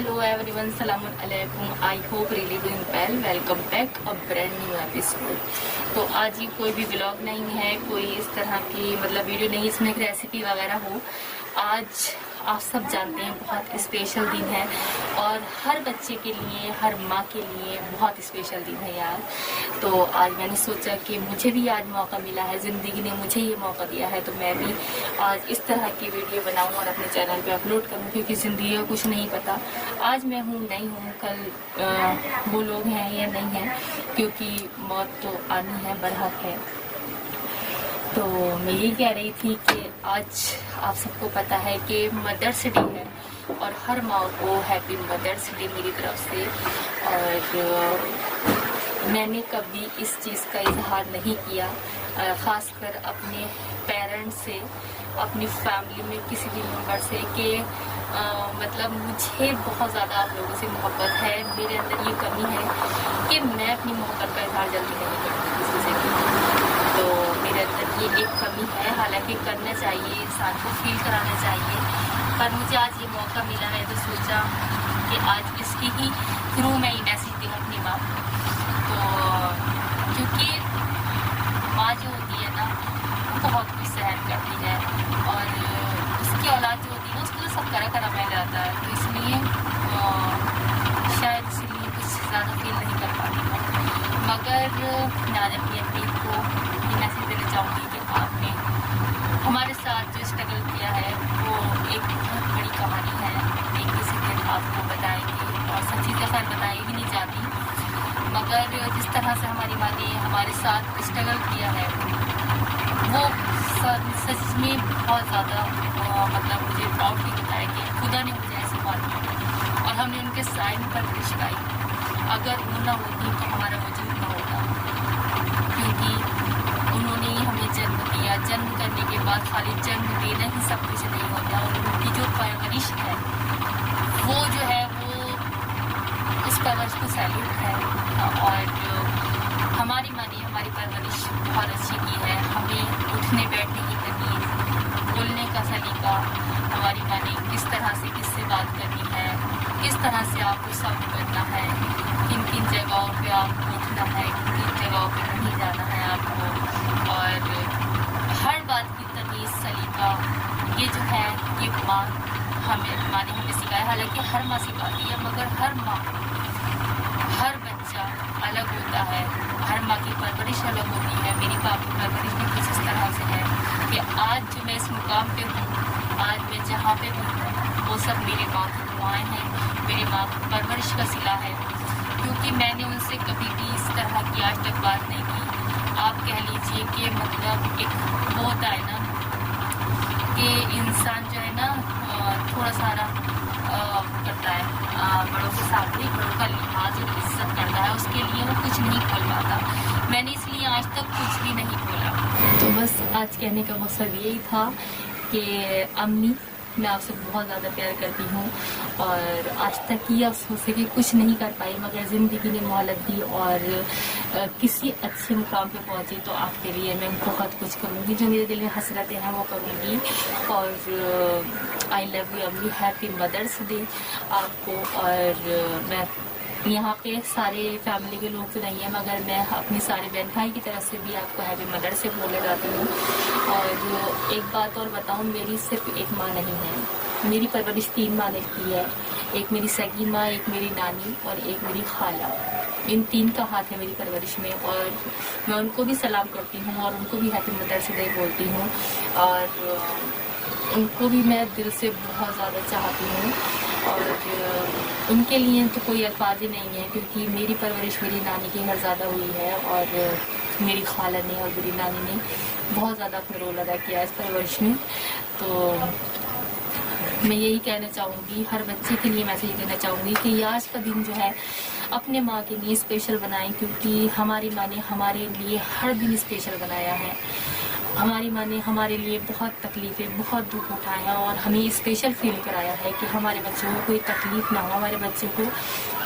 Hello everyone, Salamun alaikum. I hope really doing well. Welcome back a brand new episode. तो आज ये कोई भी व्लॉग नहीं है, कोई इस तरह की मतलब वीडियो नहीं, इसमें एक रेसिपी वगैरह हो। आज आप सब जानते हैं बहुत स्पेशल दिन है और हर बच्चे के लिए, हर माँ के लिए बहुत स्पेशल दिन है यार। तो आज मैंने सोचा कि मुझे भी आज मौका मिला है, ज़िंदगी ने मुझे ये मौका दिया है, तो मैं भी आज इस तरह की वीडियो बनाऊं और अपने चैनल पे अपलोड करूं, क्योंकि ज़िंदगी का कुछ नहीं पता। आज मैं हूँ नहीं हूँ, कल वो लोग हैं या नहीं हैं, क्योंकि मौत तो आनी है, बरहक है। तो मैं यही कह रही थी कि आज आप सबको पता है कि मदर्स डे है और हर माँ को हैप्पी मदर्स डे मेरी तरफ से। और मैंने कभी इस चीज़ का इजहार नहीं किया, ख़ासकर अपने पेरेंट्स से, अपनी फैमिली में किसी भी मेंबर से, कि मतलब मुझे बहुत ज़्यादा आप लोगों से मोहब्बत है। मेरे अंदर ये कमी है कि मैं अपनी मोहब्बत का इजहार जल्दी नहीं करती किसी से भी। तो मेरे अंदर ये एक कमी है, हालांकि करना चाहिए, इंसान को फील कराना चाहिए, पर मुझे आज ये मौका मिला है तो सोचा कि आज इसकी ही थ्रू मैं ये मैसेज दूँ अपनी माँ। तो क्योंकि माँ जो होती है ना, वो बहुत कुछ सहन करती है और उसकी औलाद जो होती है ना, उसको तो सब करा मिल जाता है। तो इसलिए शायद इसलिए कुछ ज़्यादा फील नहीं कर पाती हूँ। मगर मैं आज अपनी अपनी को ये मैसेज देना चाहूँगी कि आपने हमारे साथ जो स्ट्रगल किया है वो एक बहुत बड़ी कहानी है, एक किसी दिन आपको बताएंगे और सच्ची तरह बताई भी नहीं जाती। मगर जिस तरह से हमारी माँ ने हमारे साथ स्ट्रगल किया है वो सच में बहुत ज़्यादा मतलब मुझे प्राउड फील होता है कि खुदा ने मुझे ऐसी बात की और हमने उनके साइन पर रिश्काई। अगर वो ना होती तो हमारा वजन ना होता, क्योंकि उन्होंने ही हमें जन्म दिया। जन्म करने के बाद खाली जन्म देना ही सब कुछ नहीं होता, और उनकी जो परवरिश है वो जो है वो उस परवरिश को सैल्यूट है। और हमारी माँ ने हमारी परवरिश बहुत अच्छी की है, हमें उठने बैठने की तमीज़, बोलने का सलीका, हमारी माँ ने किस तरह से किससे बात करनी है, किस तरह से आपको सब करना है, किन किन जगहों पे आपको उठना है, किन किन जगहों पे नहीं जाना है आपको, और हर बात की तमीज़ सलीका, ये जो है ये माँ ने हमें सिखाया। हालांकि हर माँ सिखाती है, मगर हर माँ, हर बच्चा अलग होता है, हर माँ की परवरिश अलग होती है। मेरी माँ की परवरिश भी कुछ इस तरह से है कि आज जो मैं इस मुकाम पे हूँ, आज मैं जहाँ पे हूँ, वो सब मेरी माँ की दुआएं हैं, मेरी माँ की परवरिश का सिला है। क्योंकि मैंने उनसे कभी भी इस तरह की आज तक बात नहीं की। आप कह लीजिए कि मतलब एक वो होता है ना कि इंसान जो है ना थोड़ा सारा करता है, बड़ों के सामने बड़ों का लिहाज और इज्जत करता है, उसके लिए वो कुछ नहीं बोल पाता। मैंने इसलिए आज तक कुछ भी नहीं बोला। तो बस आज कहने का मकसद यही था कि अम्मी, मैं आपसे बहुत ज़्यादा प्यार करती हूँ और आज तक ये अफसोस है कि कुछ नहीं कर पाई, मगर ज़िंदगी ने मोहलत दी और किसी अच्छे मुकाम पे पहुँची। तो आपके लिए मैं बहुत कुछ करूँगी, जो मेरे दिल में हसरतें हैं वो करूँगी। और आई लव यू अम्मी, हैप्पी मदर्स डे आपको। और मैं यहाँ पे सारे फैमिली के लोग तो नहीं है, मगर मैं अपनी सारे बहन भाई की तरफ से भी आपको हैप्पी मदर से बोले जाती हूँ। और एक बात और बताऊँ, मेरी सिर्फ एक माँ नहीं है, मेरी परवरिश 3 माँ ने की है। एक मेरी सगी माँ, एक मेरी नानी और एक मेरी खाला। इन 3 का हाथ है मेरी परवरिश में, और मैं उनको भी सलाम करती हूँ और उनको भी हैप्पी मदर्स डे बोलती हूँ। और उनको भी मैं दिल से बहुत ज़्यादा चाहती हूँ और उनके लिए तो कोई अल्फाज ही नहीं है, क्योंकि मेरी परवरिश मेरी नानी के घर ज़्यादा हुई है और मेरी खाला ने और मेरी नानी ने बहुत ज़्यादा अपना रोल अदा किया इस परवरिश में। तो मैं यही कहना चाहूँगी, हर बच्चे के लिए मैसेज देना चाहूँगी कि आज का दिन जो है अपने माँ के लिए स्पेशल बनाएं, क्योंकि हमारी माँ ने हमारे लिए हर दिन स्पेशल बनाया है। हमारी माँ ने हमारे लिए बहुत तकलीफ़ें, बहुत दुख उठाए हैं और हमें स्पेशल फील कराया है कि हमारे बच्चों को कोई तकलीफ़ ना हो, हमारे बच्चों को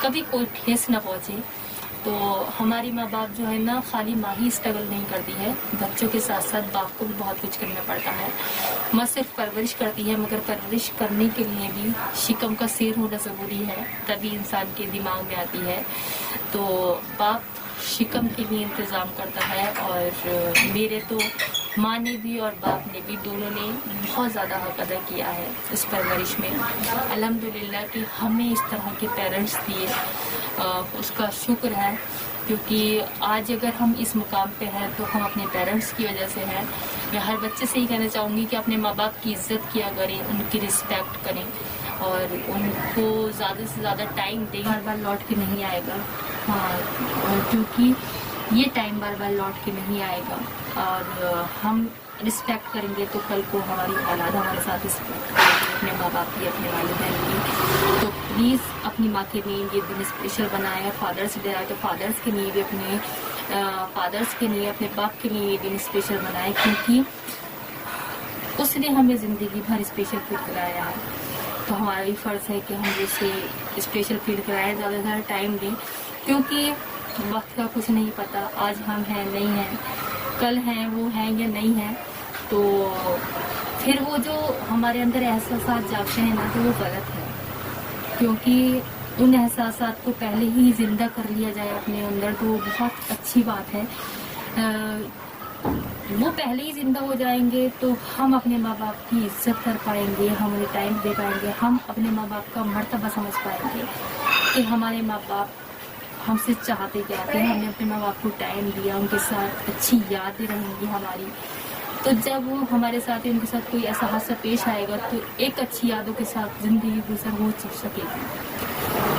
कभी कोई ठेस ना पहुँचे। تو ہماری ماں باپ جو ہے نا خالی ماں ہی اسٹرگل نہیں کرتی ہے، بچوں کے ساتھ ساتھ باپ کو بھی بہت کچھ کرنا پڑتا ہے۔ ماں صرف پرورش کرتی ہے، مگر پرورش کرنے کے لیے بھی شکم کا سیر ہونا ضروری ہے، تبھی انسان کے دماغ میں آتی ہے۔ تو باپ شکم کے لیے انتظام کرتا ہے، اور میرے تو ماں نے بھی اور باپ نے بھی دونوں نے بہت زیادہ حق ادا کیا ہے اس پرورش میں۔ الحمدللہ کہ ہمیں اس طرح کے پیرنٹس دیے، اس کا شکر ہے، کیونکہ آج اگر ہم اس مقام پہ ہیں تو ہم اپنے پیرنٹس کی وجہ سے ہیں۔ میں ہر بچے سے ہی کہنا چاہوں گی کہ اپنے ماں باپ کی عزت کیا کریں، ان کی رسپیکٹ کریں، اور ان کو زیادہ سے زیادہ ٹائم دیں۔ بار بار لوٹ کے نہیں آئے گا، ہاں، کیونکہ یہ ٹائم بار بار لوٹ کے نہیں آئے گا، اور ہم رسپیکٹ کریں گے تو کل کو ہماری اولاد ہمارے ساتھ رسپیکٹ کرے گی، اپنے ماں باپ کی، اپنے والدین کی۔ تو پلیز اپنی ماں کے لیے یہ دن اسپیشل بنائے، فادرس ڈے آئے تو فادرس کے لیے بھی اپنے فادرس کے لیے، اپنے باپ کے لیے یہ دن اسپیشل بنائے، کیونکہ اس نے ہمیں زندگی بھر اسپیشل فیل کرایا ہے۔ تو ہمارا بھی فرض ہے کہ ہم اسے اسپیشل فیل کرائیں، زیادہ سے زیادہ ٹائم دیں، کیونکہ وقت کا کچھ نہیں پتا، آج ہم ہیں نہیں ہیں، کل ہیں وہ ہیں یا نہیں ہیں۔ تو پھر وہ جو ہمارے اندر احساسات جاگتے ہیں نا، تو وہ غلط ہے، کیونکہ ان احساسات کو پہلے ہی زندہ کر لیا جائے اپنے اندر تو وہ بہت اچھی بات ہے۔ وہ پہلے ہی زندہ ہو جائیں گے تو ہم اپنے ماں باپ کی عزت کر پائیں گے، ہم انہیں ٹائم دے پائیں گے، ہم اپنے ماں باپ کا مرتبہ سمجھ پائیں گے کہ ہمارے ماں باپ ہم سے چاہتے کیا تھے، ہم نے اپنے ماں باپ کو ٹائم دیا، ان کے ساتھ اچھی یادیں رہیں گی ہماری۔ تو جب وہ ہمارے ساتھ ان کے ساتھ کوئی ایسا حادثہ پیش آئے گا تو ایک اچھی یادوں کے ساتھ زندگی گزر ہو سکے گی۔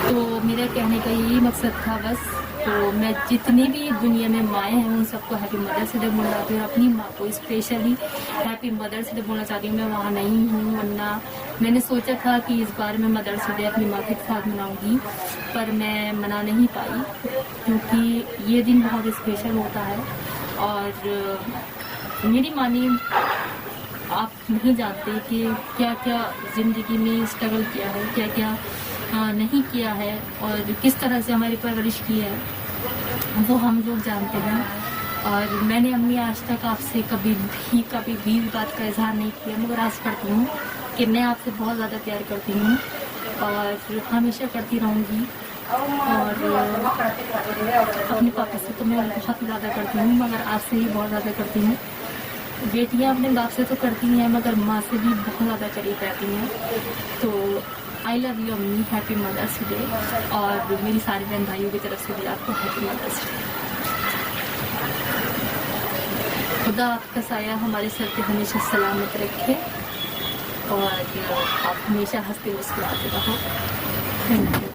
تو میرا کہنے کا یہی مقصد تھا بس۔ تو میں جتنی بھی دنیا میں مائیں ہیں ان سب کو ہیپی مدرس ڈے بولنا چاہتی ہوں، اور اپنی ماں کو اسپیشلی ہیپی مدرس ڈے بولنا چاہتی ہوں۔ میں وہاں نہیں ہوں، ورنہ میں نے سوچا تھا کہ اس بار میں مدرس ڈے اپنی ماں کے ساتھ مناؤں گی، پر میں منا نہیں پائی، کیونکہ یہ دن بہت اسپیشل ہوتا ہے۔ اور میری ماں نے، آپ نہیں جانتے کہ کیا کیا زندگی میں اسٹرگل کیا ہے، کیا کیا نہیں کیا ہے، اور کس طرح سے ہماری پرورش کی ہے، وہ ہم لوگ جانتے ہیں۔ اور میں نے امی آج تک آپ سے کبھی بھی بات کا اظہار نہیں کیا، مگر آج کرتی ہوں کہ میں آپ سے بہت زیادہ پیار کرتی ہوں اور ہمیشہ کرتی رہوں گی۔ اور اپنے پاپا سے تو میں بہت زیادہ کرتی ہوں، مگر آپ سے بھی بہت زیادہ کرتی ہوں۔ بیٹیاں اپنے باپ سے تو کرتی ہیں، مگر ماں سے بھی بہت زیادہ قریب رہتی ہیں۔ تو آئی لو یو امی، ہیپی مدرس ڈے، اور میری سارے بہن بھائیوں کی طرف سے بھی آپ کو ہیپی مدرس ڈے۔ خدا آپ کا سایہ ہمارے سر پہ ہمیشہ سلامت رکھے، اور آپ ہمیشہ ہنستے مسکراتے رہو۔ Thank you.